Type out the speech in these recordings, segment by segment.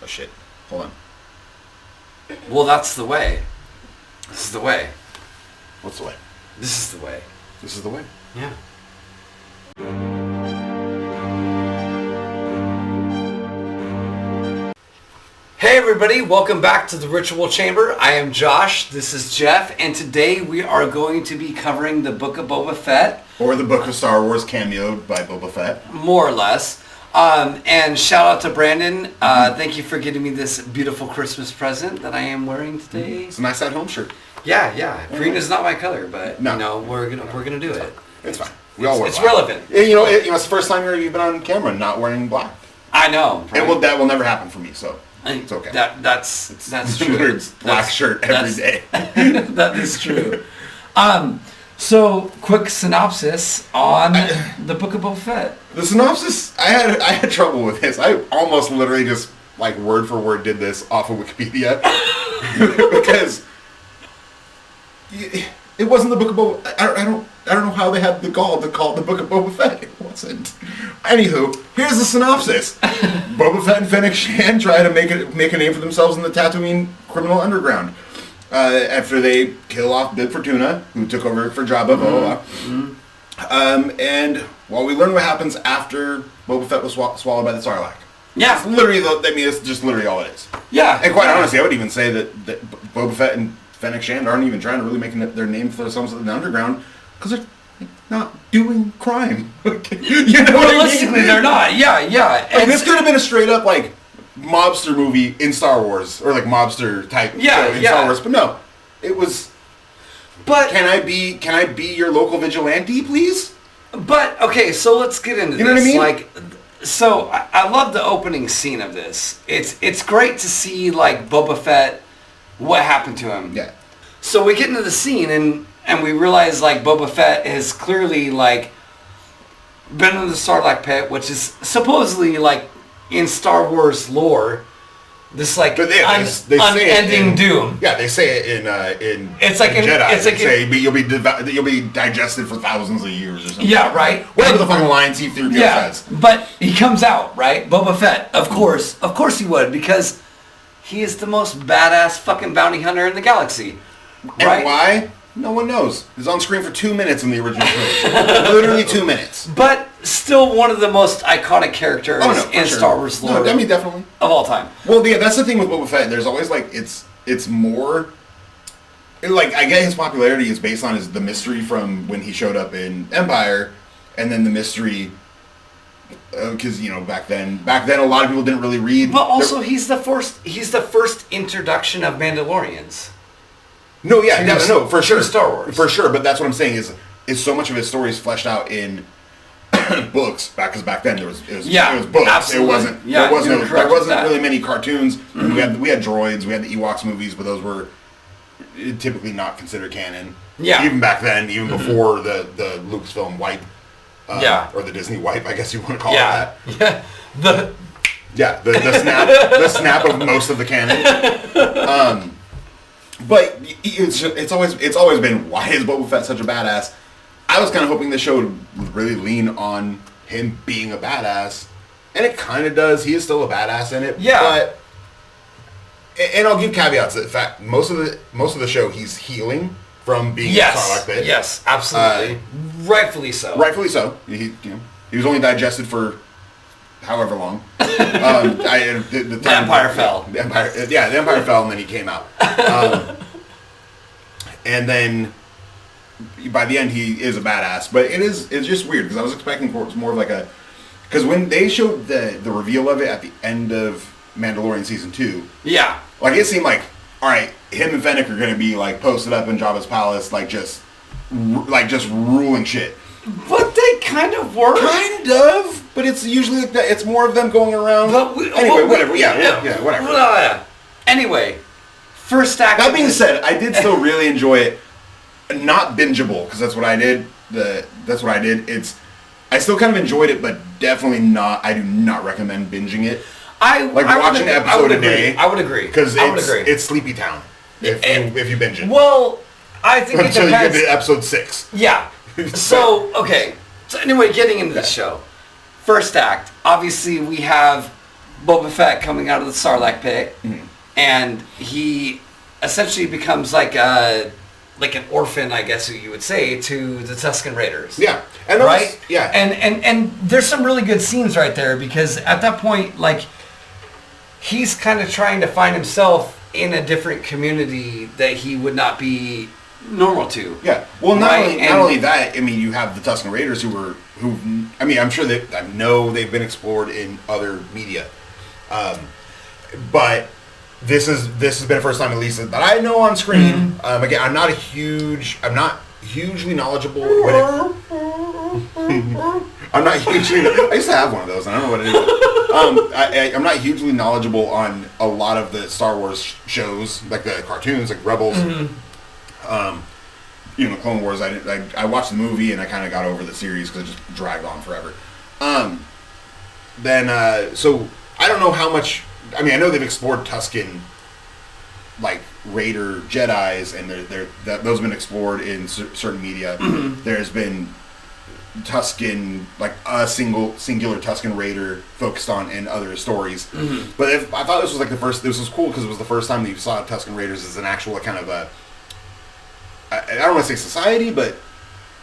Oh shit. Hold on. Well, that's the way. This is the way. What's the way? This is the way. This is the way. Yeah. Hey everybody, welcome back to the Ritual Chamber. I am Josh, this is Jeff, and today we are going to be covering the Book of Boba Fett. Or the Book of Star Wars cameoed by Boba Fett. More or less. And shout out to Brandon. Thank you for getting me this beautiful Christmas present that I am wearing today. It's a nice at-home shirt. Yeah. Green is not my color, but no. You know, we're gonna do it. It's fine. We all wear It's black. relevant. It's the first time you've been on camera not wearing black. I know. Right? That will never happen for me, so it's okay. That's true. Black shirt every day. That is true. So quick synopsis on the Book of Boba Fett. The synopsis, I had trouble with this. I almost literally just like word for word did this off of Wikipedia because it wasn't the Book of Boba. I don't know how they had the gall to call it the Book of Boba Fett. It wasn't. Anywho, here's the synopsis. Boba Fett and Fennec Shand try to make a name for themselves in the Tatooine criminal underground. After they kill off Bib Fortuna, who took over for Jabba, and while we learn what happens after Boba Fett was swallowed by the Sarlacc. Yeah. It's literally, it's just literally all it is. Yeah. And quite honestly, I would even say that Boba Fett and Fennec Shand aren't even trying to really make their name for themselves in the underground, because they're not doing crime. You know Realistically, they're not. Yeah. Like, this could have been a straight up, like, mobster movie in Star Wars, or like mobster type show in Star Wars, but no, it was. But can I be your local vigilante, please? But okay, so let's get into this. You know what I mean? Like, so I love the opening scene of this. It's great to see like Boba Fett, what happened to him. Yeah. So we get into the scene and we realize like Boba Fett has clearly like been in the Sarlacc pit, which is supposedly like, in Star Wars lore, this like unending doom. Yeah, they say it in Jedi. It's like you'll be digested for thousands of years or something. Yeah, right. Whatever the fucking line C-3PO says. But he comes out, right? Boba Fett, of course he would, because he is the most badass fucking bounty hunter in the galaxy. Right? And why? No one knows. He's on screen for 2 minutes in the original trilogy. Literally 2 minutes. But still one of the most iconic characters in Star Wars lore. No, I mean, definitely. Of all time. Well, yeah, that's the thing with Boba Fett. There's always, like, it's more... Like, I get his popularity is based on the mystery from when he showed up in Empire, and then the mystery... Because, back then a lot of people didn't really read... But also, he's the first introduction of Mandalorians. No, for sure. Star Wars. For sure, but that's what I'm saying is so much of his story is fleshed out in books, because back then it was books. Absolutely. There wasn't really many cartoons. Mm-hmm. We had droids, we had the Ewoks movies, but those were typically not considered canon. Yeah. Even back then, even before the Lucasfilm wipe. Or the Disney wipe, I guess you want to call it that. Yeah. The snap of most of the canon. But it's always been, why is Boba Fett such a badass? I was kind of hoping the show would really lean on him being a badass, and it kind of does. He is still a badass in it. Yeah. And I'll give caveats to the fact most of the show he's healing from being in the Sarlacc pit. Yes, absolutely. Rightfully so. Rightfully so. He was only digested for however long. The Empire fell. The Empire fell, and then he came out. And then by the end, he is a badass. But it's just weird, because I was expecting more of like a... Because when they showed the reveal of it at the end of Mandalorian Season 2... Yeah. Like, it seemed like, alright, him and Fennec are going to be like posted up in Jabba's palace, like just ruling shit. But they kind of were. Kind of, but it's usually like that. It's more of them going around. Whatever. Yeah, whatever. Anyway, first act. That being said, I did still really enjoy it. Not bingeable, because that's what I did. I still kind of enjoyed it, but definitely not. I do not recommend binging it. Watching an episode a day. I would agree. Because it's Sleepy Town if you binge it. Well, I think until it depends. You get to episode 6. Yeah. So, okay. So anyway, getting into the show. First act. Obviously, we have Boba Fett coming out of the Sarlacc pit, and he essentially becomes like an orphan, I guess you would say, to the Tusken Raiders. Yeah, and right. Yeah, and there's some really good scenes right there because at that point, like, he's kind of trying to find himself in a different community that he would not be normal to. Yeah. Well, not only that. I mean, you have the Tusken Raiders who I mean, I'm sure I know they've been explored in other media, but this has been the first time, at least, that I know on screen. Again, I'm not hugely knowledgeable when I'm not hugely. I used to have one of those. And I don't know what it is. I'm not hugely knowledgeable on a lot of the Star Wars shows, like the cartoons, like Rebels. Clone Wars. I watched the movie and I kind of got over the series because it just dragged on forever. So I don't know how much. I mean, I know they've explored Tusken, like Raider Jedis, and those have been explored in certain media. There's been Tusken, like a singular Tusken Raider focused on in other stories. But I thought this was like the first. This was cool because it was the first time that you saw Tusken Raiders as an actual kind of a. I don't want to say society, but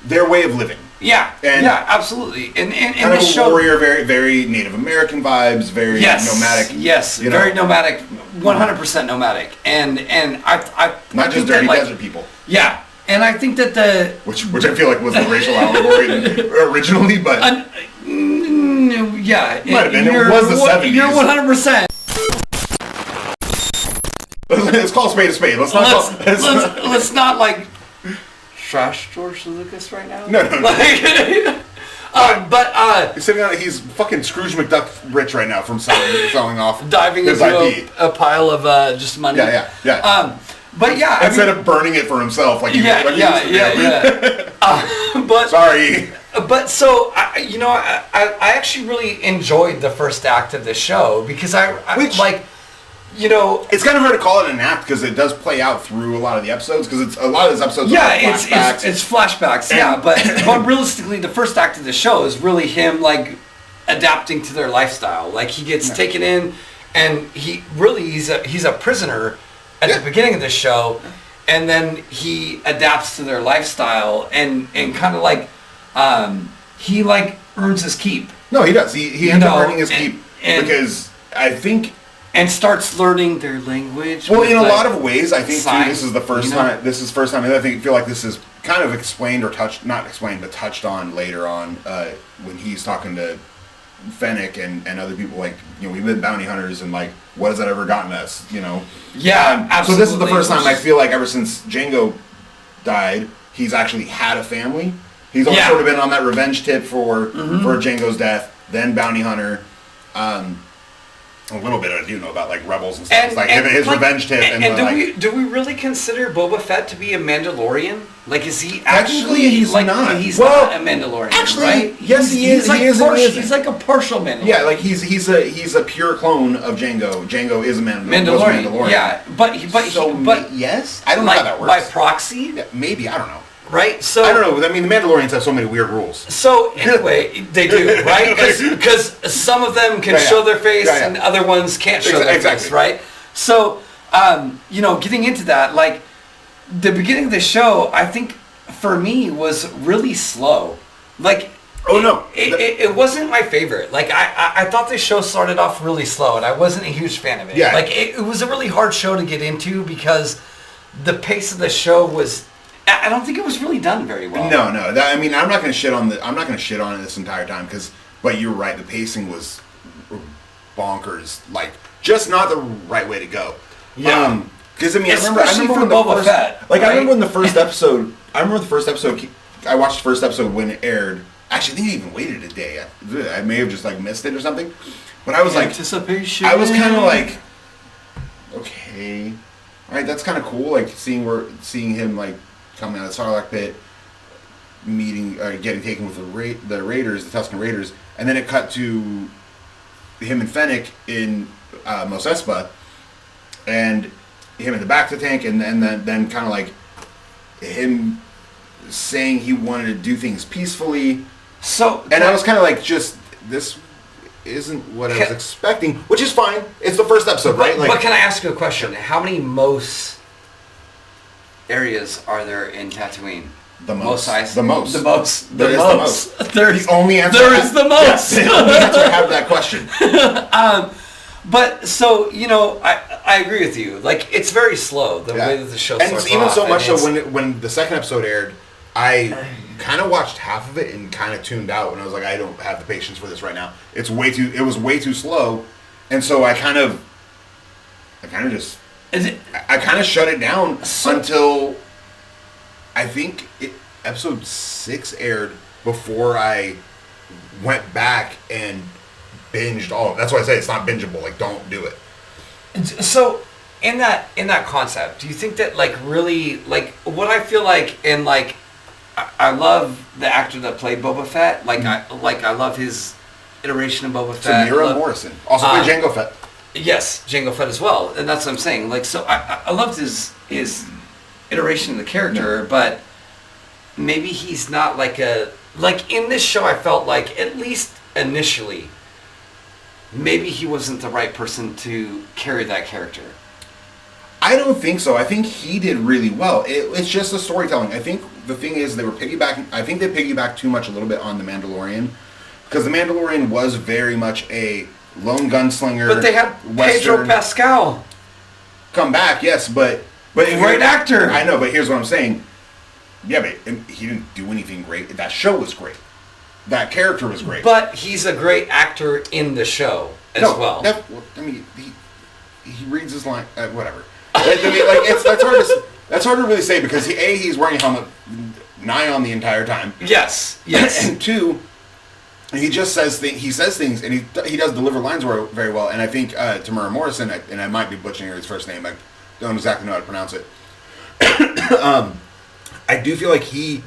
their way of living. Yeah, absolutely. And kind of a warrior, very, very Native American vibes, very nomadic. Yes, very nomadic, 100% nomadic, and I not just dirty desert people. Yeah, and I think that which I feel like was the racial allegory originally, but yeah, it might have been. It was the 70s. You're 100%. Let's call a spade a spade. Let's not like trash George Lucas right now. No. But he's sitting on. He's fucking Scrooge McDuck rich right now from selling off, diving into a pile of just money. Yeah. But yeah, instead of burning it for himself, like yeah. But sorry. But so I actually really enjoyed the first act of the show because it's kind of hard to call it an act because it does play out through a lot of the episodes because it's a lot of those episodes. Yeah, it's flashbacks. But realistically, the first act of the show is really him like adapting to their lifestyle. Like he gets taken in, and he's a prisoner at the beginning of the show, and then he adapts to their lifestyle and kind of like he like earns his keep. No, he does. He ends up earning his keep because I think. And starts learning their language. Well, in a lot of ways, I think too, this is the first time. This is the first time. I feel like this is kind of explained or touched on later on when he's talking to Fennec and other people. Like, we've been bounty hunters, and like, what has that ever gotten us? Yeah, absolutely. So this is the first time I feel like ever since Jango died, he's actually had a family. He's always sort of been on that revenge tip for Jango's death, then bounty hunter. A little bit I do know about like Rebels and stuff. His revenge tip. And do we really consider Boba Fett to be a Mandalorian? Like, is he actually? He's like, not. He's not a Mandalorian. Actually, right? Yes, he is. He's like a partial Mandalorian. Yeah, like he's a pure clone of Jango. Jango is a Mandalorian. Yeah, but yes, I don't know how that works. By proxy? Yeah, maybe, I don't know. Right, so I don't know. I mean, the Mandalorians have so many weird rules. So anyway, they do, right? Because some of them can show their face, and other ones can't show their face, right? So, getting into that, like the beginning of the show, I think for me was really slow. Like, it wasn't my favorite. Like, I thought the show started off really slow, and I wasn't a huge fan of it. Yeah. Like, it was a really hard show to get into because the pace of the show was. I don't think it was really done very well. No. I'm not going to shit on it this entire time but you're right. The pacing was bonkers. Like, just not the right way to go. Yeah. Because I remember when Boba Fett. Like, right? I remember when the first episode. I watched the first episode when it aired. Actually, I think I even waited a day. I may have just like missed it or something. But I was anticipation. I was kind of like, okay, all right, that's kind of cool. Like seeing him like. Coming out of the Sarlacc pit, getting taken with the Raiders, the Tusken Raiders, and then it cut to him and Fennec in Mos Espa, and him in the Bacta tank, and then kind of like him saying he wanted to do things peacefully. So, and I was kind of like, just this isn't what I was expecting, which is fine. It's the first episode, right? But can I ask you a question? How many Mos areas are there in Tatooine? The most. Ice. The most. The most. There is the most. There's the only answer. There is the most. Yes, the only answer I have to that question. But so I agree with you. Like it's very slow the way that the show starts. And even so much so when the second episode aired, I kind of watched half of it and kind of tuned out when I was like, I don't have the patience for this right now. It was way too slow, and so I kind of just shut it down until I think episode 6 aired before I went back and binged all of it. That's why I say it's not bingeable. Like, don't do it. So in that concept, do you think that like really like what I feel like and like I love the actor that played Boba Fett. Like I love his iteration of Boba Fett. Tamira Morrison also played Jango Fett. Yes, Jango Fett as well, and that's what I'm saying. Like so, I loved his iteration of the character, but maybe he's not like in this show. I felt like at least initially, maybe he wasn't the right person to carry that character. I don't think so. I think he did really well. It's just the storytelling. I think the thing is they were piggybacking. I think they piggybacked too much a little bit on The Mandalorian, because The Mandalorian was very much a lone gunslinger. But they had Pedro Pascal come back, yes, but great actor. I know, but here's what I'm saying. Yeah, but he didn't do anything great. That show was great. That character was great. But he's a great actor in the show as well. I mean, he reads his line. Whatever. I mean, like that's hard to really say because he's wearing a helmet nigh on the entire time. Yes. And 2, he just says things, and he does deliver lines very well. And I think Tamira Morrison, and I might be butchering his first name. I don't exactly know how to pronounce it. I do feel like he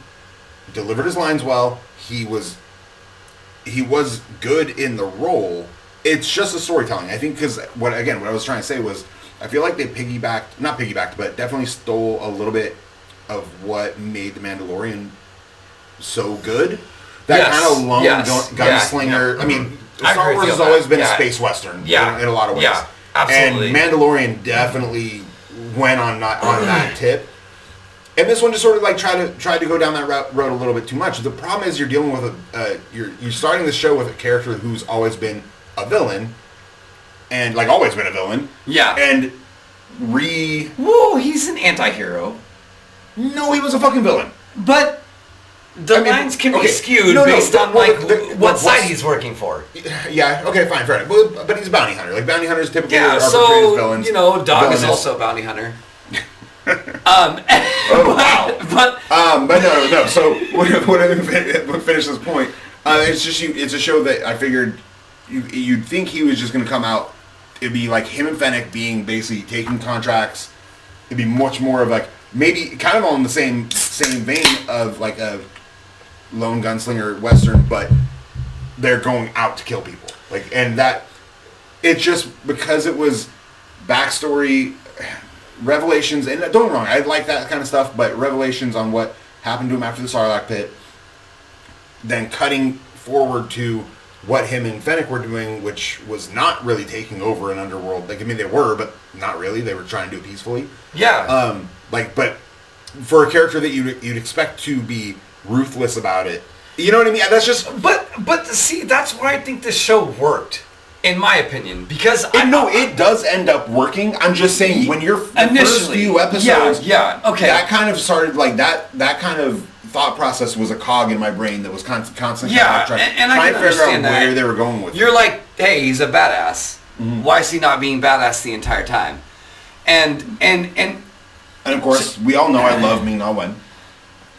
delivered his lines well. He was good in the role. It's just the storytelling. I think because what I was trying to say was I feel like they not piggybacked, but definitely stole a little bit of what made The Mandalorian so good. That kind of lone gunslinger. Yeah. I mean, Star Wars has always been a space western in a lot of ways. Yeah, absolutely. And Mandalorian definitely went on that tip. And this one just sort of like tried to go down that road a little bit too much. The problem is you're dealing with you're starting the show with a character who's always been a villain, and like always been a villain. Yeah. And whoa, he's an anti-hero. No, he was a fucking villain. But lines can be skewed based on what side he's working for. Yeah. Okay. Fine. Fair enough. But he's a bounty hunter. Like bounty hunters typically are portrayed as villains. Dog is also a bounty hunter. But no. So we'll finish this point. It's a show that I figured you'd think he was just going to come out. It'd be like him and Fennec being basically taking contracts. It'd be much more of like maybe kind of on the same vein of like a lone gunslinger western, but they're going out to kill people. Like, and that it's just because it was backstory. Revelations, and don't get me wrong, I like that kind of stuff, but revelations on what happened to him after the Sarlacc pit, then cutting forward to what him and Fennec were doing, which was not really taking over an underworld. Like, I mean, they were, but not really. They were trying to do it peacefully. Yeah. But for a character that you'd expect to be ruthless about it, you know what I mean? That's just... But see, that's why I think this show worked. In my opinion, because it does end up working. I'm just saying when you're the first few episodes, okay, that kind of started like that kind of thought process was a cog in my brain that was constantly trying to figure out where they were going with it. You're like, hey, he's a badass. Mm-hmm. Why is he not being badass the entire time? And of course, we all know I love Ming-Na Wen.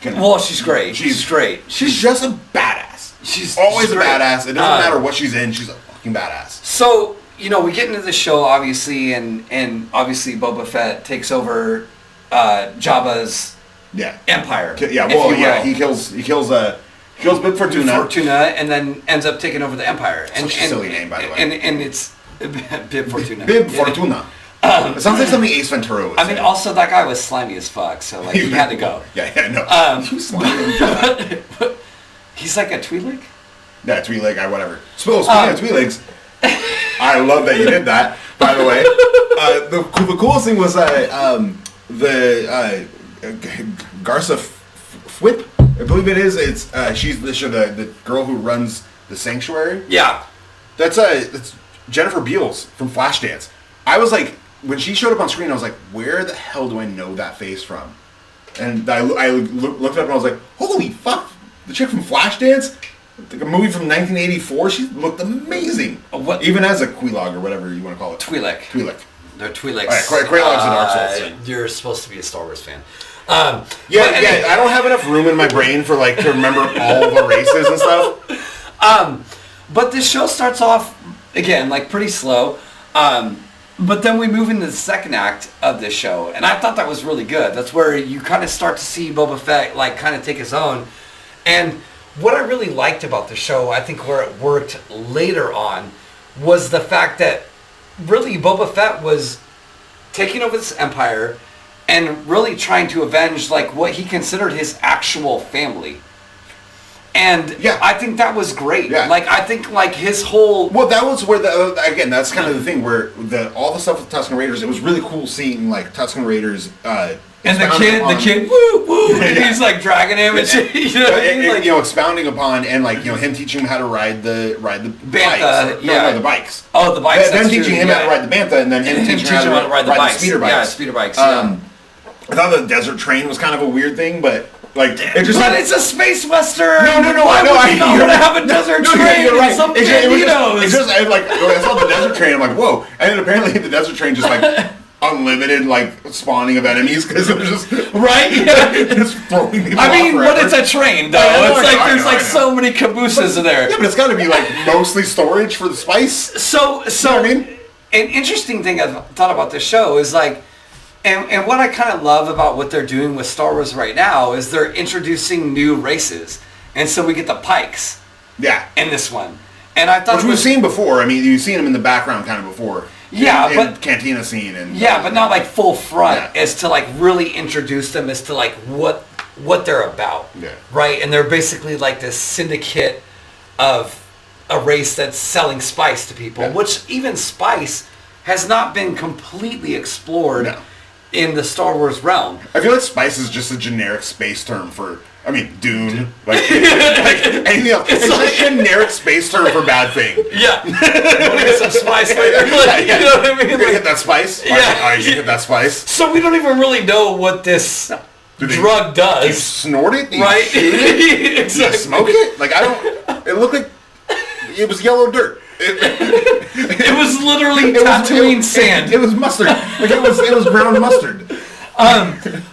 Well, she's great. She's great. She's just a badass. She's always a badass. It doesn't matter what she's in. She's a fucking badass. So, we get into the show, obviously, and obviously Boba Fett takes over Jabba's empire. He kills Bib Fortuna. And then ends up taking over the empire. Such a silly name, by the way. And it's Bib Fortuna. Bib Fortuna. It sounds like something Ace Ventura would say. I mean, also, that guy was slimy as fuck, so, he had to go. No. He's like a Twi'lek? Yeah, Twi'lek, whatever. Speaking of Twi'leks, I love that you did that, by the way. The coolest thing was Garza Fwip, I believe it is. It's she's the girl who runs the sanctuary. Yeah. That's Jennifer Beals from Flashdance. I was like, when she showed up on screen, I was like, where the hell do I know that face from? And I looked up and I was like, holy fuck, the chick from Flashdance? Like a movie from 1984, she looked amazing. What? Even as a Quelaag or whatever you want to call it. Twi'lek. They're Twi'leks. Alright, Quelaag's a Dark Souls. You're supposed to be a Star Wars fan. I don't have enough room in my brain for like to remember all the races and stuff. But this show starts off, again, like pretty slow. But then we move into the second act of this show. And I thought that was really good. That's where you kind of start to see Boba Fett like kind of take his own. And what I really liked about the show, I think where it worked later on, was the fact that really Boba Fett was taking over this empire and really trying to avenge like what he considered his actual family. And yeah. I think that was great. Yeah. Like I think like his whole that was where again that's kind of the thing where all the stuff with Tusken Raiders, it was really cool seeing like Tusken Raiders and the kid woo woo and he's like dragging him and shit, expounding upon and like him teaching him how to ride the bantha, bikes. The bikes. Oh, the bikes. Then teaching him how to ride the bantha, and then him teaching him how to ride the speeder bikes. Yeah, speeder bikes. I thought the desert train was kind of a weird thing, but like it just. But it's a space western. No. Why would you not want to have a desert train? You're right. Some It's just like when I saw the desert train, I'm like, whoa! And then apparently the desert train just like unlimited like spawning of enemies because it was just right. Yeah. just throwing people. I mean, but it's a train though. It's like so many cabooses in there. Yeah, but it's got to be like mostly storage for the spice. So I mean, an interesting thing I thought about this show is like. And what I kind of love about what they're doing with Star Wars right now is they're introducing new races. And so we get the Pikes. Yeah. In this one. And I thought... Which we've seen before. I mean, you've seen them in the background kind of before. Yeah, in Cantina scene. And but not like full front as to like really introduce them as to like what they're about. Yeah. Right? And they're basically like this syndicate of a race that's selling spice to people. Yeah. Which even spice has not been completely explored. No. In the Star Wars realm. I feel like spice is just a generic space term for, Dune. Like anything else. It's like a generic space term for bad thing. Yeah. You want to get some spice later? You know what I mean? You're gonna hit that spice? Yeah. You hit that spice? So we don't even really know what this drug does. You snort it? Right? Exactly. You smoke it? Like, it looked like it was yellow dirt. It was literally Tatooine sand. It was mustard. Like it was brown mustard.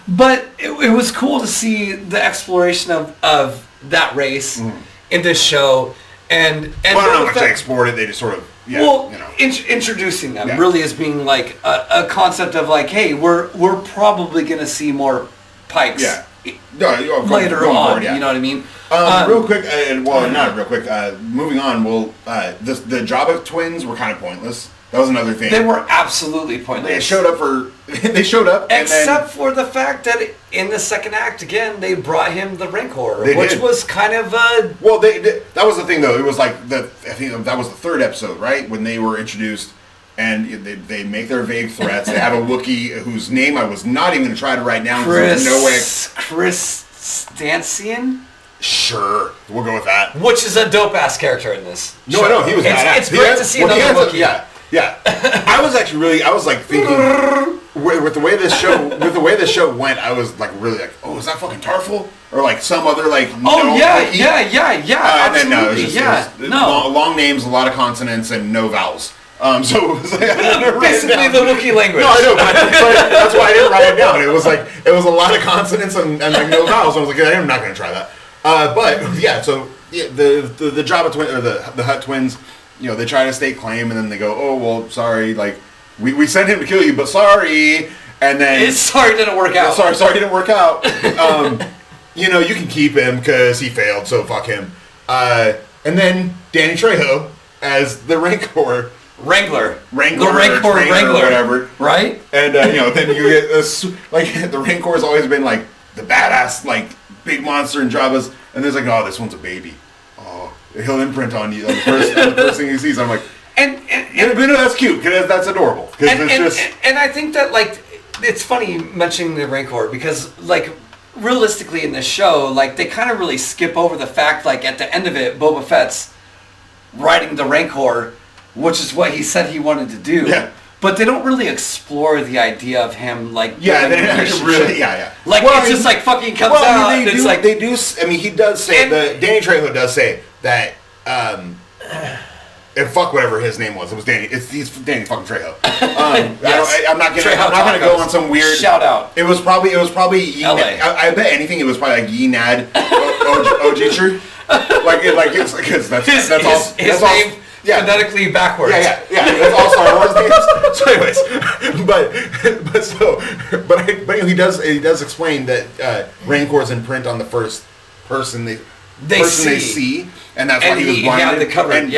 But it was cool to see the exploration of that race in this show, and well, I don't know if they explored it. They just sort of introducing them really as being like a concept of like, hey, we're probably gonna see more Pikes. Yeah. Later on, you know what I mean? Real quick, not real quick. Moving on, the Jabba twins were kind of pointless. That was another thing. They were absolutely pointless. They showed up, except for the fact that in the second act, again, they brought him the Rancor, which was kind of a. Well, that was the thing, though. It was like I think that was the third episode, right, when they were introduced. And they make their vague threats. They have a Wookiee whose name I was not even going to try to write down. Chris Stansian? Sure. We'll go with that. Which is a dope-ass character in this show. I know. He was badass. It's great to see another Wookiee. Yeah. I was like thinking, with the way this show went, I was like really like, oh, is that fucking Tarful? Or like some other like Wookiee? And then no, it was just long names, a lot of consonants, and no vowels. So it was like, basically the Wookiee language. No, I know, but that's why I didn't write it down. It was a lot of consonants and like no vowels. I was like, I'm not going to try that. The Jabba twin or the Hutt twins, they try to stake claim and then they go, oh well, sorry, like we sent him to kill you, but sorry, and then sorry didn't work out. Sorry didn't work out. You can keep him because he failed, so fuck him. And then Danny Trejo as the Rancor. Wrangler, the Rancor Wrangler, whatever, right? And then you get this like the Rancor's always been like the badass like big monster in Jabba's, and there's like, oh, this one's a baby. Oh, he'll imprint on you. The first thing he sees, I'm like, and but no, that's cute. Cause that's adorable. And I think that like it's funny mentioning the Rancor because like realistically in this show, like they kind of really skip over the fact like at the end of it, Boba Fett's riding the Rancor, which is what he said he wanted to do. Yeah. But they don't really explore the idea of him like yeah, they didn't really like it's just like fucking comes out. They and do, it's like they do. I mean, he does say Danny Trejo does say that. And fuck whatever his name was. It was Danny. He's Danny fucking Trejo. Yes. I'm not gonna go on some weird shout out. It was probably LA. I bet anything. It was probably like Yinad Ojichu. It's because that's all. His name phonetically backwards. Yeah. That's all Star Wars names. So anyways, but he does explain that Rancor's imprint on the first person they see, and that's why he was blinded. The cover, and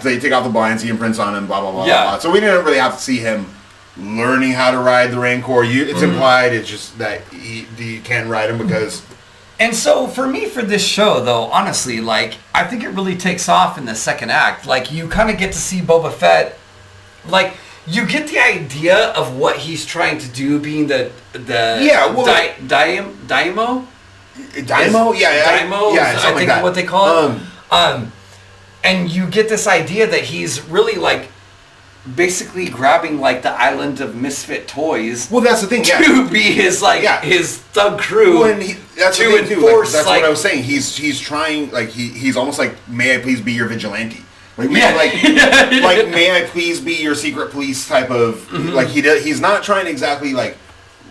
they take off the blinds, he imprints on him, blah blah blah, yeah. blah. So we didn't really have to see him learning how to ride the Rancor. It's implied. It's just that he can ride him because. And so for me, for this show, though, honestly, like I think it really takes off in the second act. Like you kind of get to see Boba Fett, like you get the idea of what he's trying to do, being the Daimo. Daimo, Daimo, I something think like that. What they call it. And you get this idea that he's really like basically grabbing like the island of misfit toys. Well, that's the thing. To be his his thug crew. Well, that's to the thing too. enforce. That's what I was saying. He's trying. Like he's almost like, may I please be your vigilante? Like may I please be your secret police type of like he's not trying to exactly like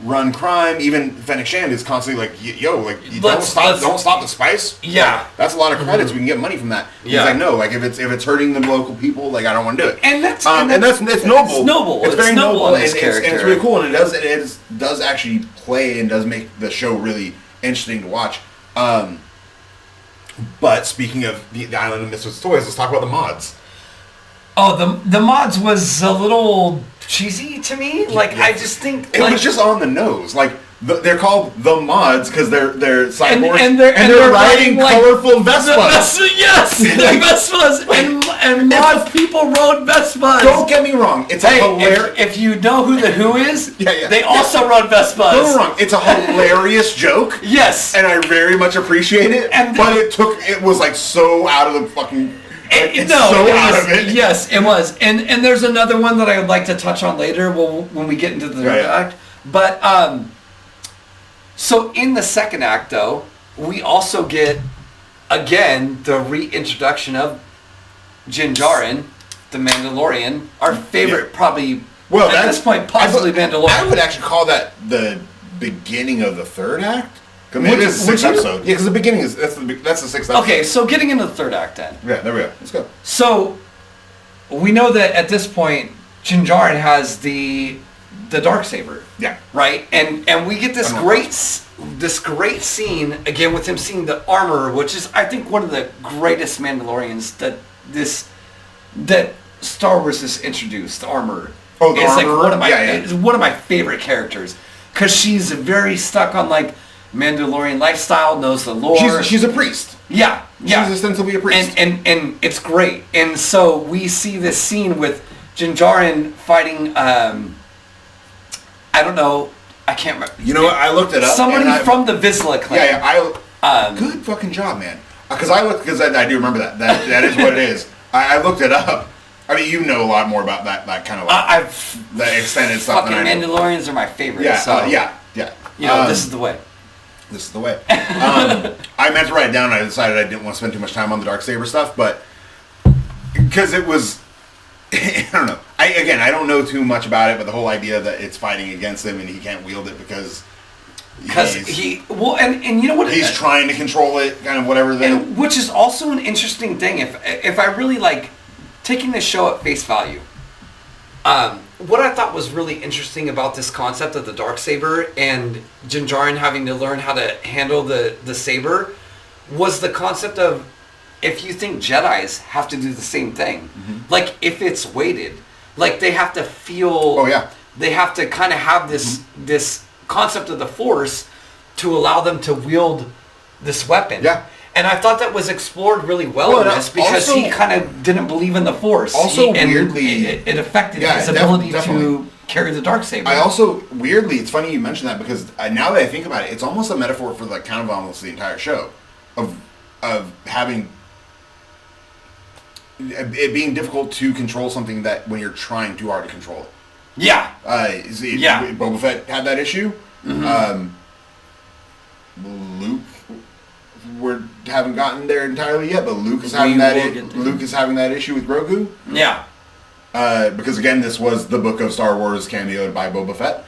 run crime. Even Fennec Shand is constantly like, yo, like don't stop the spice. Yeah, like, that's a lot of credits. We can get money from that. Yeah. He's like, no, like if it's hurting the local people, like I don't want to do it. And that's noble. It's noble. It's very noble. In his character. And it's really cool, and it does actually play and does make the show really interesting to watch. But speaking of the Island of Misfits Toys, let's talk about the mods. Oh, the mods was a little cheesy to me. Like I just think it was just on the nose. Like they're called the mods because they're cyborgs and they're riding colorful Vespas. Yes, Vespas and mod people rode Vespas. Don't get me wrong. It's hilarious. If you know who the Who is, they yeah. also rode Vespas. Don't get me wrong. It's a hilarious joke. Yes, and I very much appreciate it. But it was like so out of the fucking. Yes, it was. And there's another one that I would like to touch on later when we get into the third act. But so in the second act, though, we also get again the reintroduction of Din Djarin, the Mandalorian, our favorite, probably. Well, at this point, possibly Mandalorian. I would actually call that the beginning of the third act. Maybe it's the 6th episode. Yeah, because the beginning that's the 6th episode. Okay, so getting into the third act then. Yeah, there we go. Let's go. So we know that at this point, Din Djarin has the Darksaber. Yeah. Right, and we get this great scene again with him seeing the armor, which is I think one of the greatest Mandalorians that Star Wars has introduced. The armor. Oh, the armor. Like it's one of my favorite characters because she's very stuck on like Mandalorian lifestyle, knows the lore. She's a priest. Yeah. She's ostensibly a priest. And it's great. And so we see this scene with Din Djarin fighting, I don't know, I can't remember. You know what, I looked it up. Somebody from the Vizsla clan. Yeah, good fucking job, man. Because I do remember that. That is what it is. I looked it up. I mean, you know a lot more about that kind of like, the extended stuff than I know. Mandalorians are my favorite. Yeah, so. Yeah. You know, this is the way. This is the way. I meant to write it down. And I decided I didn't want to spend too much time on the Darksaber stuff, but because it was, I don't know. I don't know too much about it, but the whole idea that it's fighting against him and he can't wield it because and you know what? He's trying to control it, kind of whatever. And which is also an interesting thing. If I really like taking this show at face value. What I thought was really interesting about this concept of the Darksaber and Din Djarin having to learn how to handle the saber was the concept of if you think Jedis have to do the same thing. Mm-hmm. Like if it's weighted, like they have to feel. Oh yeah. They have to kind of have this concept of the Force to allow them to wield this weapon. Yeah. And I thought that was explored really well Well, in this because also- he kind of didn't believe in the Force. Also, and weirdly- it affected Yeah, his ability definitely. to carry the Darksaber. I also, weirdly, it's funny you mention that because now that I think about it, it's almost a metaphor for like kind of almost the entire show of having it being difficult to control something that when you're trying too hard to control it. Yeah. Boba Fett had that issue. Luke, we haven't gotten there entirely yet, but Luke is having that issue with Grogu. Yeah. Because again, this was the Book of Star Wars cameoed by Boba Fett.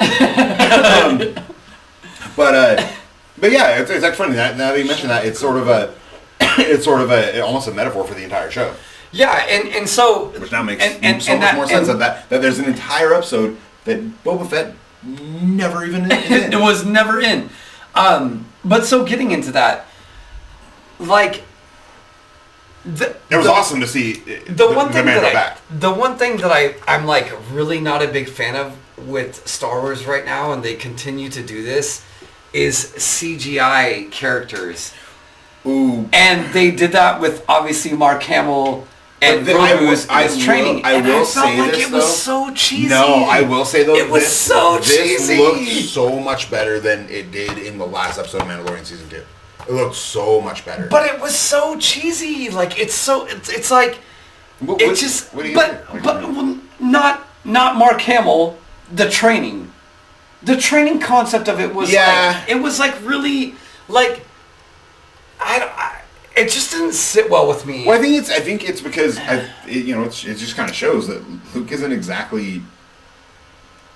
But yeah, it's actually funny now that you mention that. It's sort of almost a metaphor for the entire show. Yeah, and so Which now makes so much more sense that there's an entire episode that Boba Fett never even is in. It was never in. But so getting into that, like, it was awesome to see the one thing back. The one thing that I'm like really not a big fan of with Star Wars right now, and they continue to do this, is CGI characters. Ooh. And they did that with obviously Mark Hamill and Grogu's training. I will say like this, it was so cheesy. No, I will say though, it was so cheesy. This looked so much better than it did in the last episode of Mandalorian season 2. It looked so much better. But it was so cheesy. Like it's like not Mark Hamill. The training concept of it was like really like it just didn't sit well with me. Well, I think it's because it just kind of shows that Luke isn't exactly.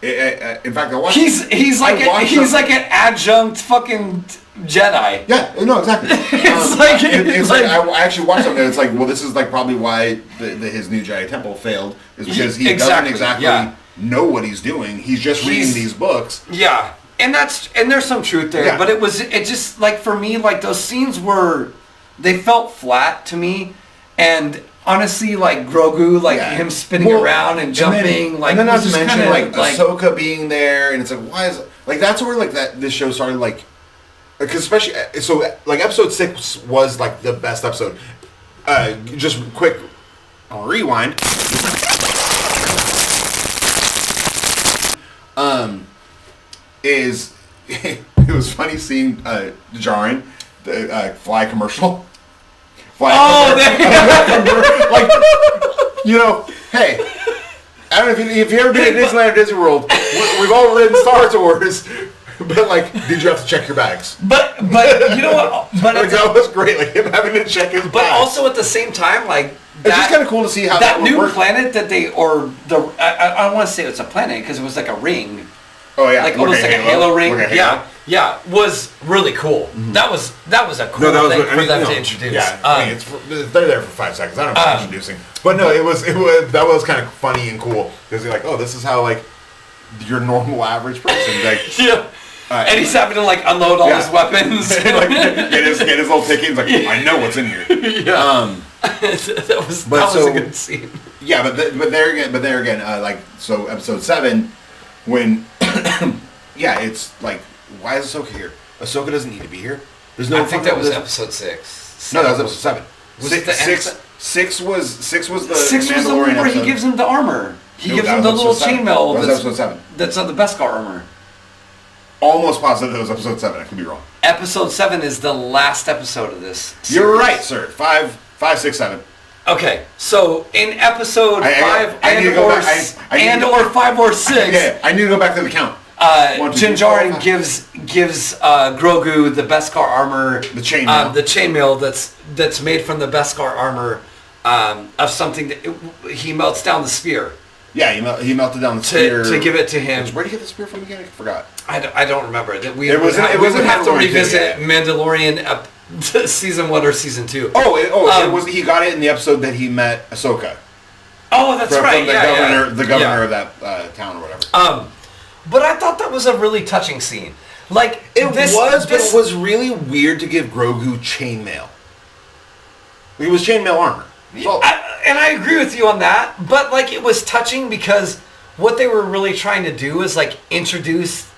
In fact, I watched. He's like an adjunct fucking Jedi. Yeah, no, exactly. I actually watched something. It's like, well, this is like probably why his new Jedi Temple failed is because he doesn't exactly know what he's doing. He's just reading these books. Yeah, and there's some truth there. Yeah. But it just like for me like those scenes they felt flat to me, and honestly, like Grogu, him spinning around and jumping, and then not to mention like Ahsoka being there, and it's like, why is like that's where like this show started because especially so like episode 6 was like the best episode. Just quick rewind. It was funny seeing Djarin. The fly commercial. Hey, I don't know if you ever been to Disneyland or Disney World. We've all ridden Star Tours, but like, did you have to check your bags? But you know what? But that was great. Like him having to check his bags. But also at the same time, like it's just kind of cool to see how that new work. planet that I don't want to say it's a planet because it was like a ring. Oh yeah, like almost like a Halo ring. Yeah, was really cool. Mm-hmm. That was a cool thing for them to introduce. Yeah, they're there for 5 seconds. I don't know if introducing, but no, it was that was kind of funny and cool because you're like, oh, this is how like your normal average person like. Yeah. And he's having to like unload all his weapons. Like, get his little ticket. He's like, I know what's in here. Yeah. That was a good scene. Yeah, but there again, like so episode 7, when it's like, why is Ahsoka here? Ahsoka doesn't need to be here. There's no. I think that was episode 6. No, that was episode 7. Was it the six was the 6 was Mandalorian the one where episode. he gives him the armor. He gives him the little chainmail. That was episode 7. That's on the Beskar armor. Almost positive it was episode 7. I could be wrong. Episode 7 is the last episode of this series. You're right, sir. 5, 6, 7. Okay, so in episode 5 or 5 or 6, I need to go back to the count. Din Djarin gives Grogu the Beskar armor, the chainmail, that's made from the Beskar armor of something that he melts down the spear. Yeah, he melted down the spear to give it to him. Where did he get the spear from again? I forgot. I don't remember. We would have to revisit Mandalorian season 1 or season 2. It was. He got it in the episode that he met Ahsoka. Oh, that's right. From the governor of that town or whatever. But I thought that was a really touching scene. Like but it was really weird to give Grogu chainmail. It was chainmail armor. Well, and I agree with you on that. But like, it was touching because what they were really trying to do is like introduce.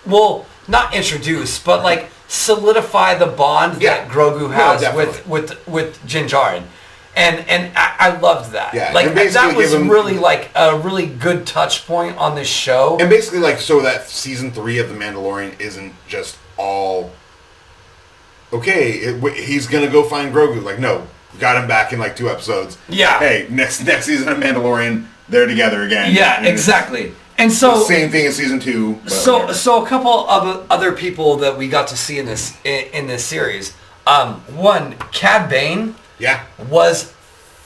Well, not introduce, but like solidify the bond Yeah. that Grogu No, has definitely. with Din Djarin. And I loved that. Yeah, like and basically that was give him- really like a really good touch point on this show. And basically, like, so that season 3 of The Mandalorian isn't just all, okay, he's gonna go find Grogu. Like, no, we got him back in like 2 episodes. Yeah. Hey, next season of Mandalorian, they're together again. Yeah, And it's exactly. And so the same thing as season 2. but So whatever. so a couple of other people that we got to see in this series. One, Cad Bane yeah, was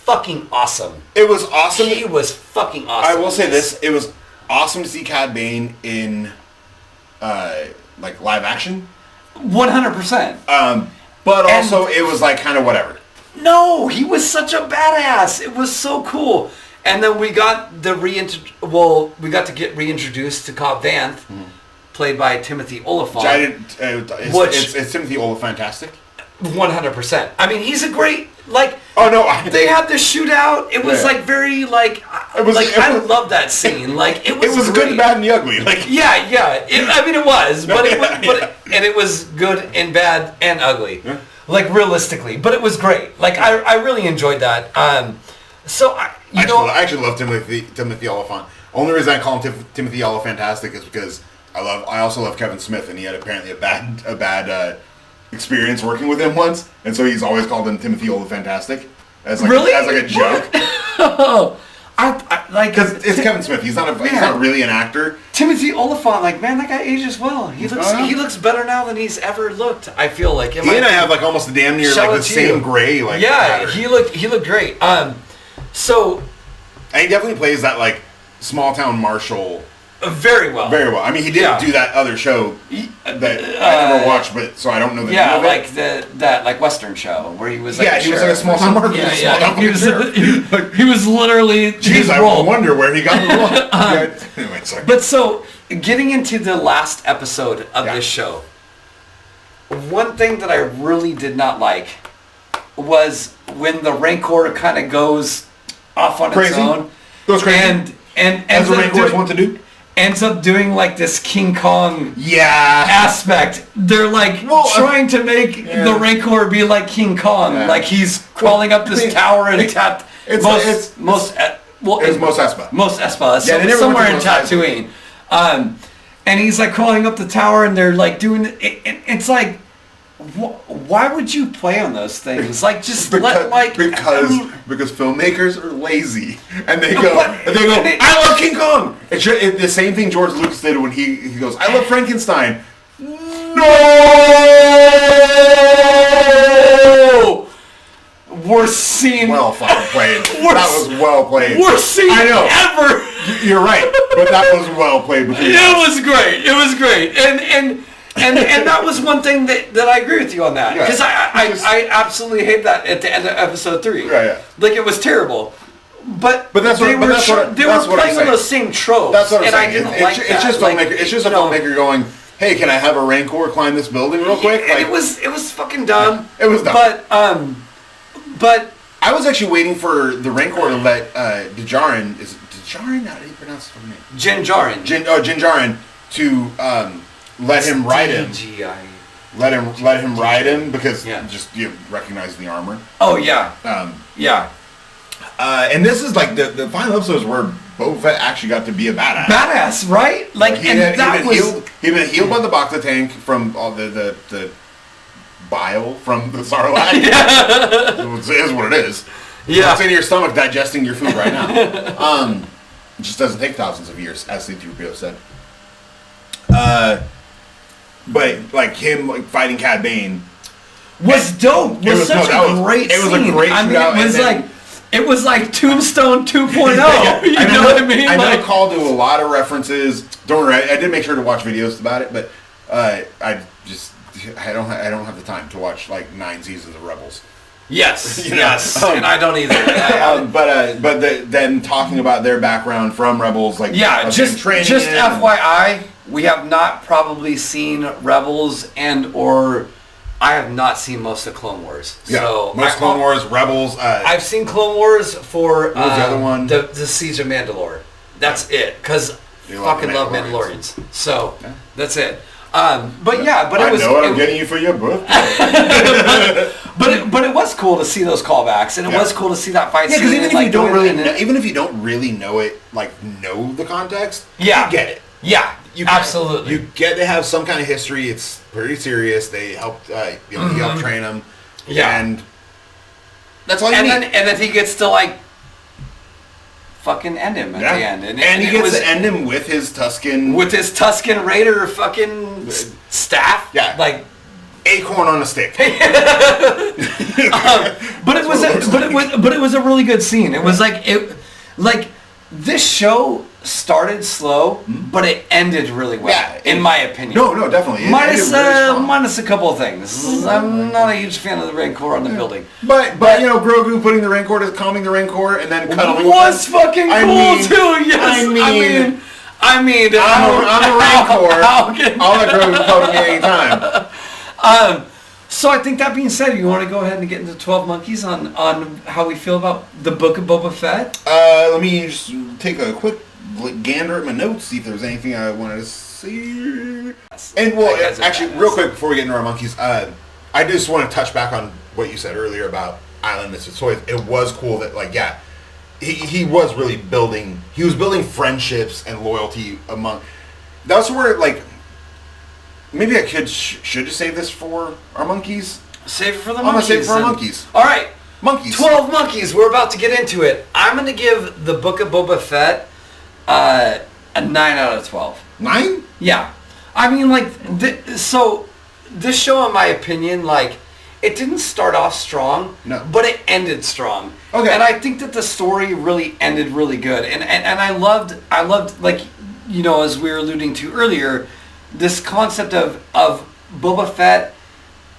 fucking awesome. it was awesome. He was fucking awesome. I will say this: it was awesome to see Cad Bane in like live action. 100%. But And- also it was like kind of whatever. No, he was such a badass. It was so cool. And then we got we got to get reintroduced to Cobb Vanth, played by Timothy Oliphant. I didn't. It's Timothy Olyfantastic. 100%. I mean, he's a great like. Oh no! They had the shootout. It was Yeah. like very like. It was- it I was- love that scene. Like it was. It was great. good, bad, and the ugly. Like Yeah, yeah. I mean, it was, but it was, Yeah. and it was good and bad and ugly, Yeah. like realistically. But it was great. Like I really enjoyed that. So I actually love Timothy Oliphant. Only reason I call him Timothy Olyfantastic is because I also love Kevin Smith, and he had apparently a bad experience working with him once, and so he's always called him Timothy Olyfantastic as like Really? as like a joke. I like Because it's Kevin Smith. He's not really an actor. Timothy Oliphant. Like man, that guy ages well. He yeah. looks better now than he's ever looked. I feel like He and I have like almost a damn near Shout like out the to same you. gray like yeah. pattern. He looked great. So And he definitely plays that like small town marshal very well. very well. I mean, he did Yeah. do that other show that I never watched, but so I don't know the Yeah, name of it. like that like Western show where he was like Yeah, he was like a small town marshal. Yeah, Small yeah. town He was, sheriff. he was literally Jeez, his I role. wonder where he got the role. Yeah, anyway, sorry. But so getting into the last episode of Yeah. this show, one thing that I really did not like was when the Rancor kind of goes off on Crazy. its own. Goes crazy. And As the ends up Rancors doing- want to do. ends up doing like this King Kong Yeah. aspect. They're like Well, trying to make the Rancor be like King Kong, Yeah. like he's crawling up this tower and tapped. It's Most Mos Espa. Most Espa, Yeah, they never somewhere in went to Mos Espa. Tatooine. And he's like crawling up the tower, and they're like doing it. It's like, why would you play on those things? Like just let like because filmmakers are lazy and they go But- I love King Kong. It's the same thing George Lucas did when he goes I love Frankenstein. No, worst scene. Well fucking played. Worst- That was well played. Worst scene I know. ever. You're right, but that was well played between us. It was great. It was great. And that was one thing that I agree with you on that. Yeah. Because I absolutely hate that at the end of episode 3. Yeah. Like it was terrible. But that's they what- were but that's what- they that's were what I'm playing on saying. those same tropes. That's what I'm and saying. I didn't It's like just that. filmmaker. It's just a filmmaker going, "Hey, can I have a Rancor climb this building real quick?" And it was fucking dumb. It was dumb. But I was actually waiting for the Rancor to let Djarin. Is it Djarin? How do you pronounce his name? Din Djarin. Din Djarin to let him ride him. DGI. Let him ride him because Yeah. just recognize the armor. Oh yeah. Yeah. And this is like the final episodes where Boba Fett actually got to be a badass. Badass, right? Like, He'd and that was been healed by the Bacta tank from all the bile from the Sarlacc. It is what it is. Yeah. It's in your stomach digesting your food right now. It just doesn't take thousands of years, as C-3PO said. But like him like fighting Cad Bane was dope. Was such a great scene. It was a great I mean, shootout. it was like Tombstone 2.0. Yeah, You know what I mean? I know Like, I called to a lot of references. Don't worry, I did make sure to watch videos about it, but I don't have the time to watch like 9 seasons of Rebels. yes, You know, yes, and I don't either. Then talking about their background from Rebels, like Yeah, of just them training just in, FYI, we have not probably seen Rebels or I have not seen most of Clone Wars. Yeah, So most Clone Wars, Rebels. I've seen Clone Wars for What was the other one? The Siege of Mandalore. That's it, because You love fucking love Mandalorians. Mandalorians. So that's it. But yeah, but I it was. know what I'm getting you for your birthday. but it was cool to see those callbacks, and it was cool to see that fight. Yeah, because scene even if and, you don't doing really, it, even if you don't really know it, like know the context, Yeah. you get it. Yeah, You absolutely. You get to have some kind of history. It's pretty serious. They helped, he helped train him. Yeah. And that's all you need. And then he gets to like fucking end him at the end, and he gets to end him with his Tuscan Raider fucking staff. Yeah, like acorn on a stick. but it was a really good scene. It was like this show started slow, but it ended really well. Yeah, in my opinion. No, definitely. Minus a couple of things. I'm not a huge fan of the Rancor on the building. But Grogu putting the Rancor, calming the Rancor, and then cuddling was with fucking cool too. Yes, I mean, I'm a Rancor. I'll let Grogu cuddle me anytime. So I think that being said, you want to go ahead and get into 12 Monkeys on how we feel about the Book of Boba Fett? Let me just take a quick gander at my notes, see if there's anything I wanted to see. And actually, real quick before we get into our monkeys, I just want to touch back on what you said earlier about Island Misfits Toys. It was cool that he was really building friendships and loyalty among. That's where maybe I should just save this for our monkeys. Save it for the monkeys. I'm gonna save it for our monkeys. All right, monkeys. 12 Monkeys. We're about to get into it. I'm gonna give the Book of Boba Fett a 9 out of 12. 9? Yeah, I mean, so this show, in my opinion, it didn't start off strong, but it ended strong. Okay. And I think that the story really ended really good. And I loved as we were alluding to earlier, this concept of Boba Fett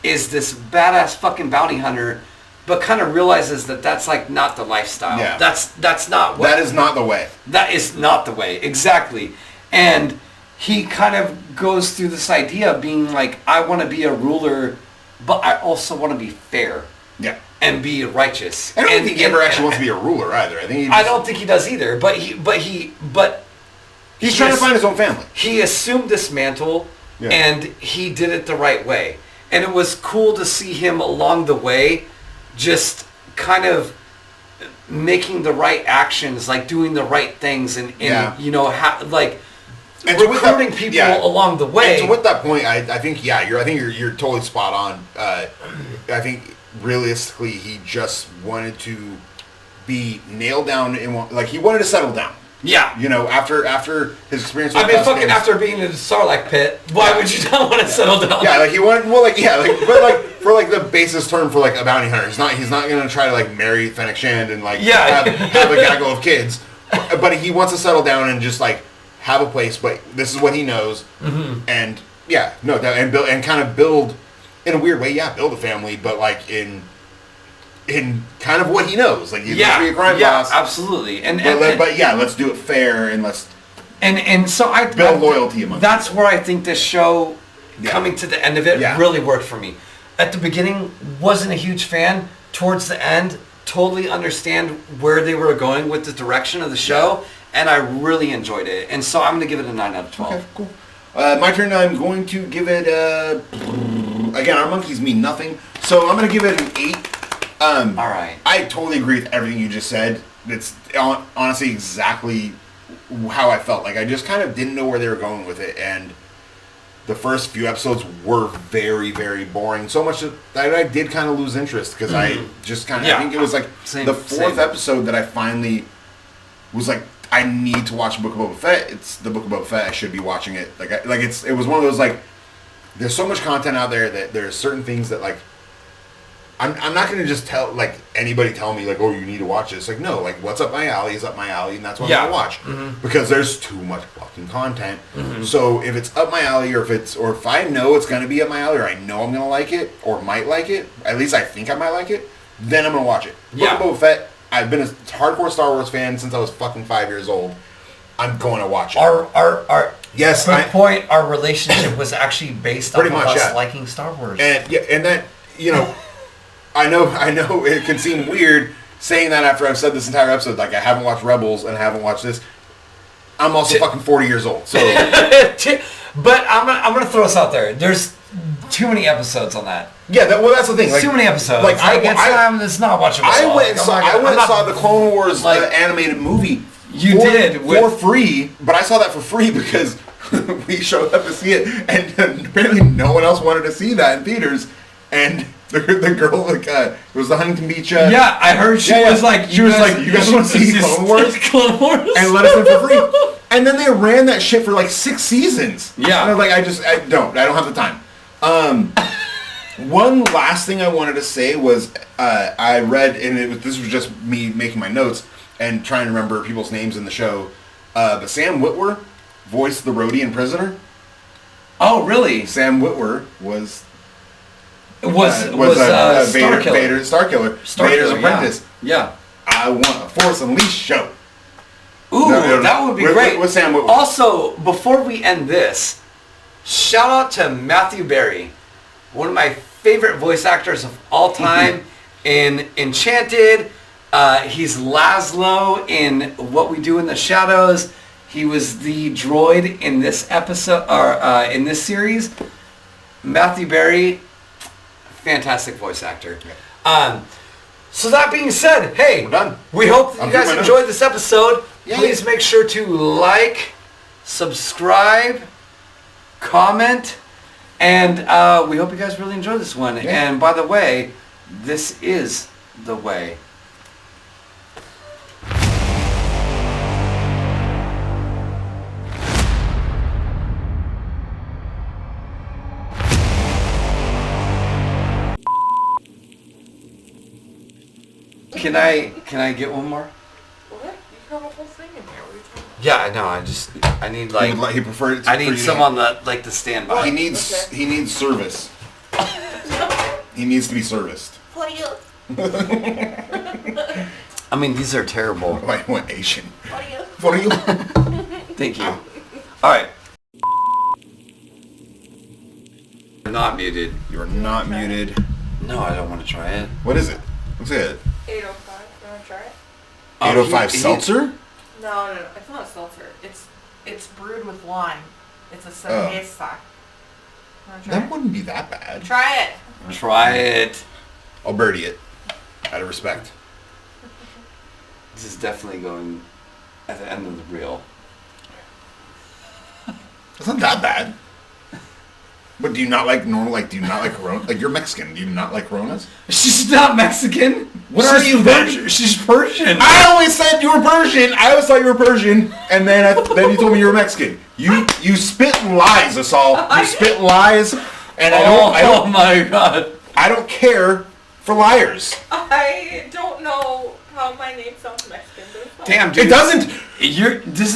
is this badass fucking bounty hunter, but kind of realizes that that's not the lifestyle. Yeah. That's not what... That is not the way. That is not the way, exactly. And he kind of goes through this idea of being I want to be a ruler, but I also want to be fair. Yeah. And be righteous. I don't think he ever actually wants to be a ruler either. I don't think he does either. But he's trying to find his own family. He assumed this mantle, and he did it the right way. And it was cool to see him along the way, just kind of making the right actions, doing the right things, and recruiting people along the way. And so with that point, I think you're totally spot on. I think realistically, he just wanted to be nailed down in he wanted to settle down. Yeah. After his experience with after being in the Sarlacc pit, why would you not want to settle down? Yeah, he wanted for the basis term for a bounty hunter. He's not going to try to marry Fennec Shand and have a gaggle of kids. But he wants to settle down and just have a place, but this is what he knows. Mm-hmm. And build and kind of build in a weird way, build a family, but in kind of what he knows, he's going to be a crime boss. Absolutely. Let's do it fair and let's so I build loyalty among. That's where I think this show, coming to the end of it, really worked for me. At the beginning, wasn't a huge fan. Towards the end, totally understand where they were going with the direction of the show, and I really enjoyed it. And so I'm going to give it a 9 out of 12. Okay, cool. My turn. I'm going to give it again. Our monkeys mean nothing, so I'm going to give it an 8. All right. I totally agree with everything you just said. It's honestly exactly how I felt. I just kind of didn't know where they were going with it, and the first few episodes were very, very boring. So much that I did kind of lose interest because I just kind of I think it was the fourth episode that I finally was I need to watch Book of Boba Fett. It's the Book of Boba Fett. I should be watching it. It was one of those there's so much content out there that there's certain things that I'm not going to just tell anybody tell me oh, you need to watch this. No, what's up my alley is up my alley, and that's what I'm going to watch because there's too much fucking content. Mm-hmm. So if it's up my alley, or if I know it's going to be up my alley, or I know I'm going to like it or might like it, at least I think I might like it, then I'm going to watch it. Book of Boba Fett. I've been a hardcore Star Wars fan since I was fucking 5 years old. I'm going to watch it. Our point. Our relationship was actually based on us liking Star Wars, and that I know it can seem weird saying that after I've said this entire episode. I haven't watched Rebels and I haven't watched this. I'm also fucking 40 years old, so But I'm gonna throw us out there. There's too many episodes on that. Yeah, that's the thing. Like, too many episodes. Like it's not watchable. I went and saw the Clone Wars animated movie. For free, but I saw that for free because we showed up to see it, and apparently no one else wanted to see that in theaters. And the girl, it was the Huntington Beach. Yeah, I heard she was like, you guys want to see Clone Wars? Clone Wars, and let us in for free. And then they ran that shit for like 6 seasons. Yeah, and I was like, I don't have the time. One last thing I wanted to say was I read, and this was just me making my notes and trying to remember people's names in the show. But Sam Witwer voiced the Rodian prisoner. Oh, really? Sam Witwer was Starkiller. Vader's apprentice. Yeah. I want a Force Unleashed show. Ooh, that would be great. With Sam Witwer. Also, before we end this, shout out to Matthew Berry, one of my favorite voice actors of all time in Enchanted. He's Laszlo in What We Do in the Shadows. He was the droid in this episode, or in this series. Matthew Berry, fantastic voice actor. So that being said, hey, we're done. We hope that you guys enjoyed this episode. Yeah. Please make sure to like, subscribe, comment, and we hope you guys really enjoyed this one. Yeah. And by the way, this is the way. Can I get one more? What? You have a whole thing in here. What are you talking about? Yeah, I know. I need like he preferred. I need some on the standby. He needs service. He needs to be serviced. For you. I mean, these are terrible. I went Asian. For you. Thank you. All right. Not muted. You're not muted. No, I don't want to try it. What is it? What's it? 805. You want to try it? 805 seltzer? No. It's not seltzer. It's brewed with lime. It's a cerveza. That wouldn't be that bad. Try it. Try it. I'll birdie it. Out of respect. This is definitely going at the end of the reel. It's not that bad. But do you not like normal, do you not like Corona? Like, you're Mexican. Do you not like Coronas? She's not Mexican. What are you then? She's Persian. I always said you were Persian. I always thought you were Persian. And then you told me you were Mexican. You spit lies, Asal. You spit lies. And oh my God. I don't care for liars. I don't know how my name sounds Mexican. Damn, dude. It doesn't.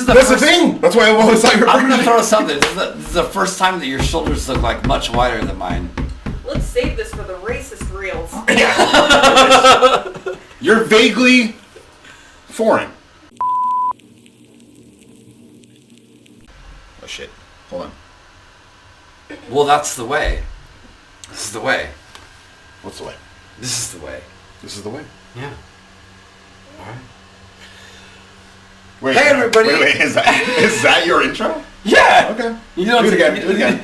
That's the thing. That's why I always thought you were I'm going to throw something. This is the first time that your shoulders look like much wider than mine. Let's save this for the racist reels. Yeah. You're vaguely foreign. Oh shit. Hold on. Well, that's the way. This is the way. What's the way? This is the way. This is the way. Yeah. All right. Wait, hey everybody! Wait, is that your intro? Yeah. Okay. You know, do it again.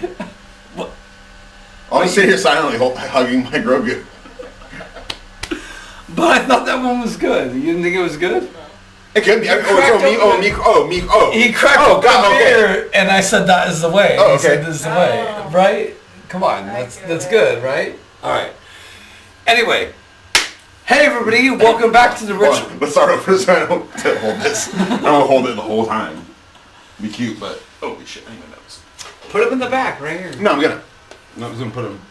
What? I'll just sit here silently, hugging my Grogu. But I thought that one was good. You didn't think it was good? No. It could be. He cracked open beer, and I said that is the way. Oh, okay. He said this is the way, right? Come on, that's good, right? All right. Anyway. Hey everybody, welcome back to the ritual. Let's start over so I don't hold this. I don't hold it the whole time. Be cute, but holy shit, I need my notes. Put them in the back, right here. No, I'm gonna put them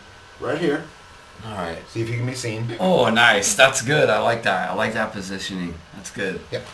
right here. All right. See if you can be seen. Oh, nice. That's good. I like that. I like that positioning. That's good. Yep.